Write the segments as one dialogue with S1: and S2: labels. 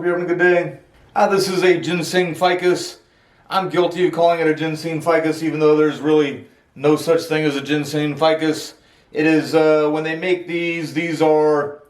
S1: you're having a good day. This is a ginseng ficus. I'm guilty of calling it a ginseng ficus, even though there's really no such thing as a ginseng ficus. It is, when they make these are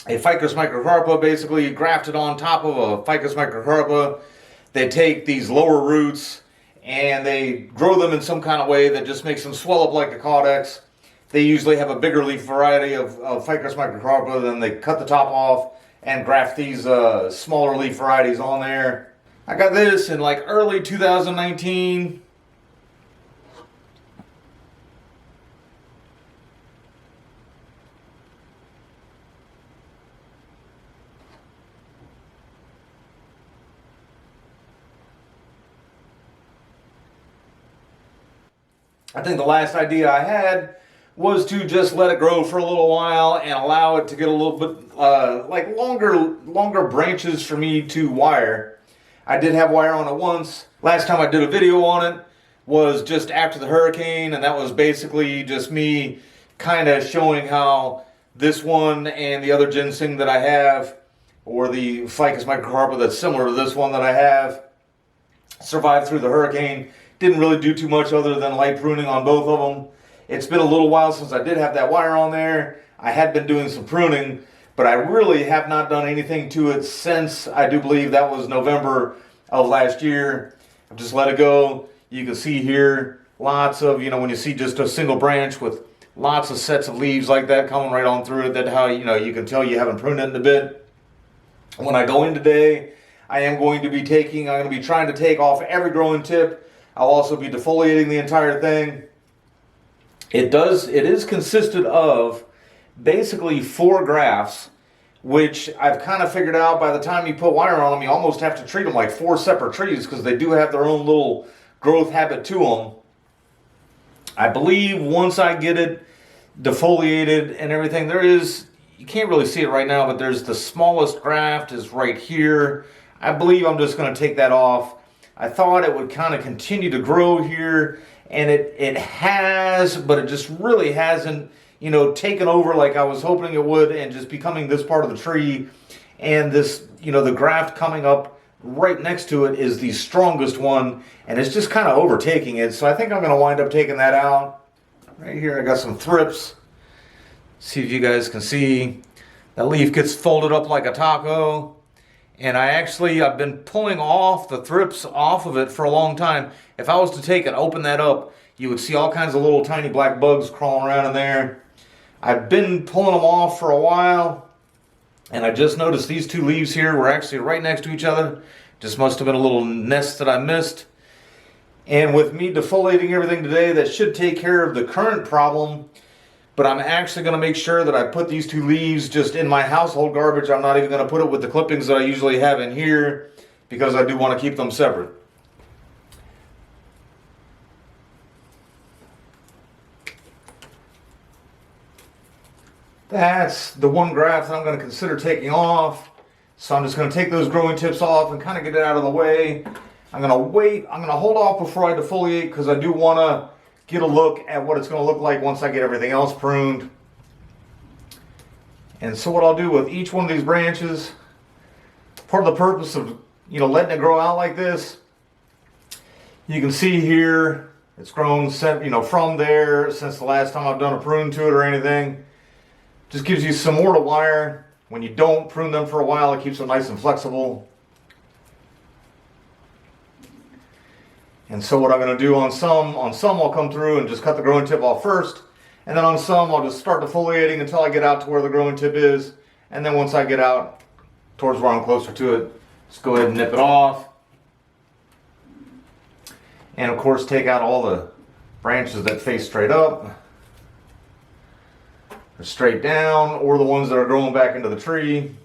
S1: a Ficus Microcarpa, basically grafted on top of a Ficus Microcarpa. They take these lower roots and they grow them in some kind of way that just makes them swell up like a caudex. They usually have a bigger leaf variety of Ficus Microcarpa, then they cut the top off and graft these smaller leaf varieties on there. I got this in like early 2019. I think the last idea I had was to just let it grow for a little while and allow it to get a little bit like longer branches for me to wire. I did have wire on it once. Last time I did a video on it was just after the hurricane, and that was basically just me kind of showing how this one and the other ginseng that I have, or the Ficus Microcarpa that's similar to this one that I have, survived through the hurricane. Didn't really do too much other than light pruning on both of them. It's been a little while since I did have that wire on there. I had been doing some pruning, but I really have not done anything to it since, I do believe that was November of last year. I've just let it go. You can see here lots of, when you see just a single branch with lots of sets of leaves like that coming right on through it, that's how you can tell you haven't pruned it in a bit. When I go in today, I am going to be trying to take off every growing tip. I'll also be defoliating the entire thing. It is consisted of basically 4 grafts, which I've kind of figured out by the time you put wire on them, you almost have to treat them like 4 separate trees because they do have their own little growth habit to them. I believe once I get it defoliated and everything, you can't really see it right now, but there's the smallest graft is right here. I believe I'm just going to take that off. I thought it would kind of continue to grow here, and it has, but it just really hasn't, taken over like I was hoping it would and just becoming this part of the tree. And this, the graft coming up right next to it is the strongest one, and it's just kind of overtaking it. So I think I'm going to wind up taking that out. Right here I got some thrips. See if you guys can see. That leaf gets folded up like a taco. And I've been pulling off the thrips off of it for a long time. If I was to take and open that up, you would see all kinds of little tiny black bugs crawling around in there. I've been pulling them off for a while, and I just noticed these 2 leaves here were actually right next to each other. Just must have been a little nest that I missed. And with me defoliating everything today, that should take care of the current problem. But I'm actually going to make sure that I put these 2 leaves just in my household garbage. I'm not even going to put it with the clippings that I usually have in here because I do want to keep them separate. That's the one graft that I'm going to consider taking off. So I'm just going to take those growing tips off and kind of get it out of the way. I'm going to wait. I'm going to hold off before I defoliate because I do want to get a look at what it's going to look like once I get everything else pruned. And so what I'll do with each one of these branches, part of the purpose of letting it grow out like this, you can see here it's grown from there since the last time I've done a prune to it or anything. Just gives you some more to wire. When you don't prune them for a while, it keeps them nice and flexible. And so what I'm going to do on some I'll come through and just cut the growing tip off first. And then on some I'll just start defoliating until I get out to where the growing tip is. And then once I get out towards where I'm closer to it, just go ahead and nip it off. And of course take out all the branches that face straight up, or straight down, or the ones that are growing back into the tree.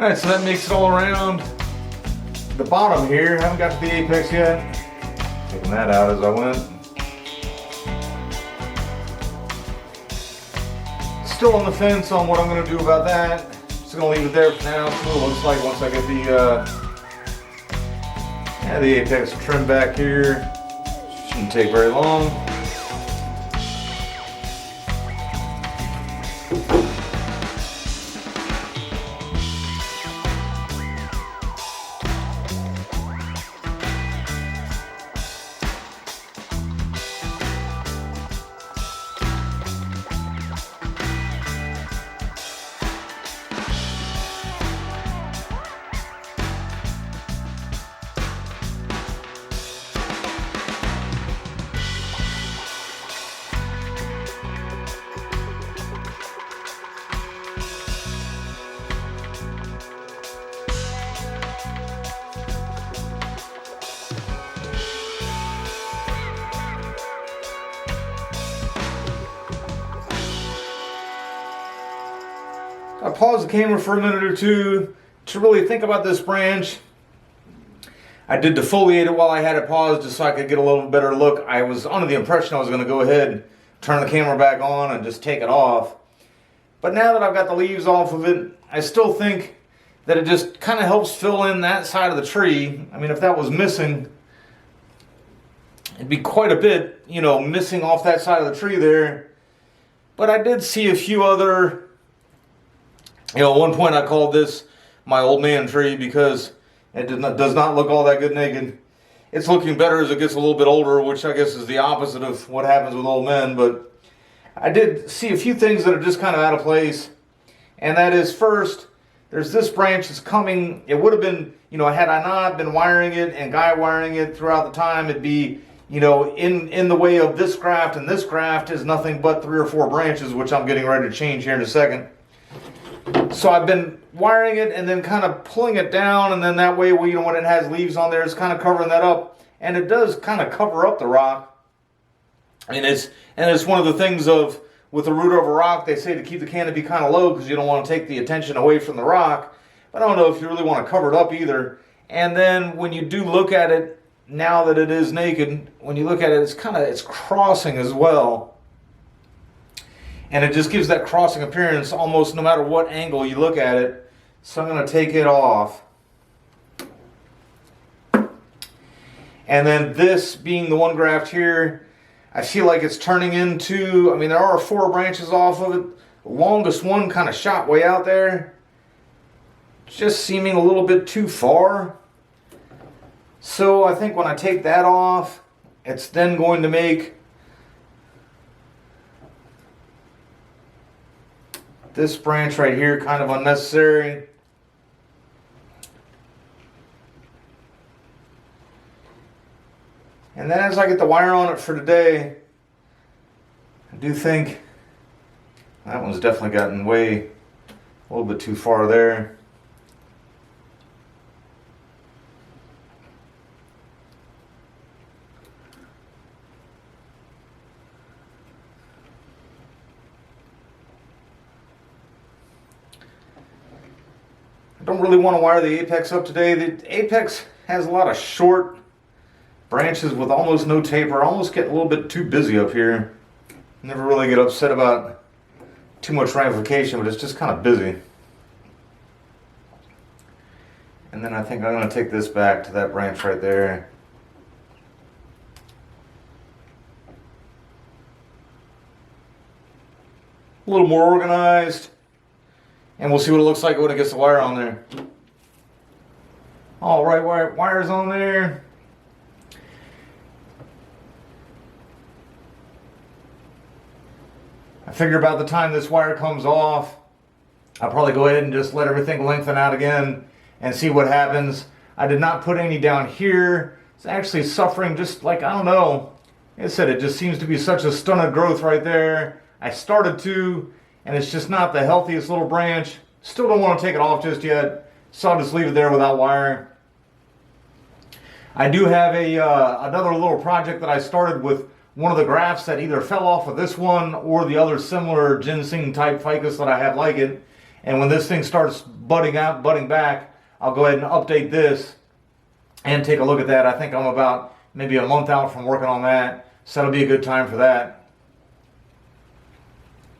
S1: Alright, so that makes it all around the bottom here. Haven't got to the apex yet. Taking that out as I went. Still on the fence on what I'm going to do about that. Just going to leave it there for now. See what it looks like once I get the apex trimmed back here. Shouldn't take very long. I paused the camera for a minute or two to really think about this branch. I did defoliate it while I had it paused just so I could get a little better look. I was under the impression I was going to go ahead, turn the camera back on, and just take it off. But now that I've got the leaves off of it, I still think that it just kind of helps fill in that side of the tree. I mean, if that was missing, it'd be quite a bit, you know, missing off that side of the tree there. But I did see a few other... You know, at one point I called this my old man tree because it does not look all that good naked. It's looking better as it gets a little bit older, which I guess is the opposite of what happens with old men. But I did see a few things that are just kind of out of place. And that is, first, there's this branch that's coming. It would have been, you know, had I not been wiring it and guy wiring it throughout the time, it'd be, you know, in the way of this graft, and this graft is nothing but 3 or 4 branches, which I'm getting ready to change here in a second. So I've been wiring it and then kind of pulling it down, and then that way, well, you know, when it has leaves on there, it's kind of covering that up, and it does kind of cover up the rock. And it's one of the things of with the root over rock, they say to keep the canopy kind of low because you don't want to take the attention away from the rock. But I don't know if you really want to cover it up either. And then when you do look at it, now that it is naked, when you look at it, it's crossing as well. And it just gives that crossing appearance almost no matter what angle you look at it. So I'm going to take it off. And then this being the one graft here, I feel like it's turning into, I mean, there are 4 branches off of it. The longest one kind of shot way out there. Just seeming a little bit too far. So I think when I take that off, it's then going to make this branch right here kind of unnecessary. And then as I get the wire on it for today, I do think that one's definitely gotten way a little bit too far there. I don't really want to wire the apex up today. The apex has a lot of short branches with almost no taper. I almost get a little bit too busy up here. Never really get upset about too much ramification, but it's just kind of busy. And then I think I'm going to take this back to that branch right there. A little more organized. And we'll see what it looks like when it gets the wire on there. All right, wire's on there. I figure about the time this wire comes off, I'll probably go ahead and just let everything lengthen out again and see what happens. I did not put any down here. It's actually suffering just like, I don't know. Like I said, it just seems to be such a stunted growth right there. I started to, and it's just not the healthiest little branch. Still don't want to take it off just yet, so I'll just leave it there without wiring. I do have another little project that I started with one of the grafts that either fell off of this one or the other similar ginseng type ficus that I have like it. And when this thing starts budding back, I'll go ahead and update this and take a look at that. I think I'm about maybe a month out from working on that, so that'll be a good time for that.